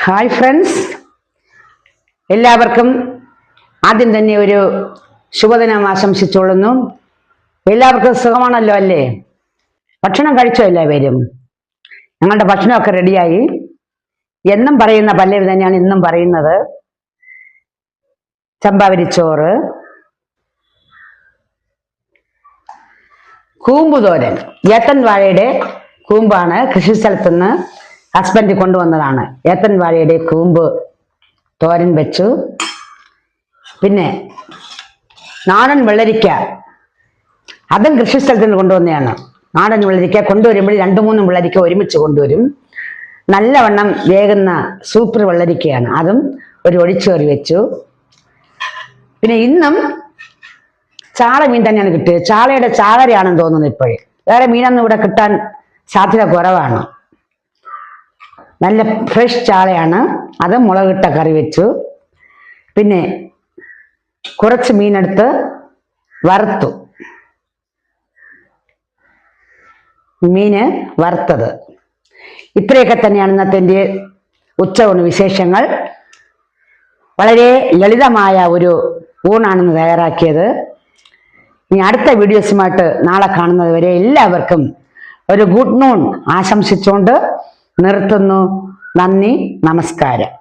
Hi friends, എല്ലാവർക്കും ആദ്യം തന്നെ ഒരു ശുഭദിനം ആശംസിച്ചുകൊള്ളുന്നു. എല്ലാവർക്കും സുഖമാണല്ലോ അല്ലേ? ഭക്ഷണം കഴിച്ചോ എല്ലാവരും? ഞങ്ങളുടെ ഭക്ഷണമൊക്കെ റെഡിയായി. എന്നും പറയുന്ന പല്ലവി തന്നെയാണ് ഇന്നും പറയുന്നത്. ചമ്പാവരിച്ചോറ്, കൂമ്പുതോരൻ. ഏത്തൻ വാഴയുടെ കൂമ്പാണ് കൃഷി സ്ഥലത്തുനിന്ന് ഹസ്ബൻഡ് കൊണ്ടുവന്നതാണ്. ഏത്തൻ വാഴയുടെ കൂമ്പ് തോരൻ വെച്ചു. പിന്നെ നാടൻ വെള്ളരിക്ക, അതും കൃഷി സ്ഥലത്ത് നിന്ന് കൊണ്ടുവന്നതാണ്. നാടൻ വെള്ളരിക്ക കൊണ്ടുവരുമ്പോൾ 2-3 വെള്ളരിക്ക ഒരുമിച്ച് കൊണ്ടുവരും. നല്ലവണ്ണം വേകുന്ന സൂപ്പർ വെള്ളരിക്കയാണ്. അതും ഒരു ഒഴിച്ചുകറി വെച്ചു. പിന്നെ ഇന്നും ചാള മീൻ തന്നെയാണ് കിട്ടിയത്. ചാളയുടെ ചാകരയാണെന്ന് തോന്നുന്നു. ഇപ്പോഴേ വേറെ മീനൊന്നും ഇവിടെ കിട്ടാൻ സാധ്യത കുറവാണ്. നല്ല ഫ്രഷ് ചാളയാണ്. അത് മുളകിട്ട കറി വെച്ചു. പിന്നെ കുറച്ച് മീനെടുത്ത് വറുത്തു. മീന് വറുത്തത്. ഇത്രയൊക്കെ തന്നെയാണ് ഇന്നത്തെ എൻ്റെ ഉച്ചയൂണ് വിശേഷങ്ങൾ. വളരെ ലളിതമായ ഒരു ഊണാണെന്ന് തയ്യാറാക്കിയത്. ഇനി അടുത്ത വീഡിയോസുമായിട്ട് നാളെ കാണുന്നത് വരെ എല്ലാവർക്കും ഒരു ഗുഡ് നൂൺ ആശംസിച്ചുകൊണ്ട് നിർത്തുന്നു. നന്ദി, നമസ്കാരം.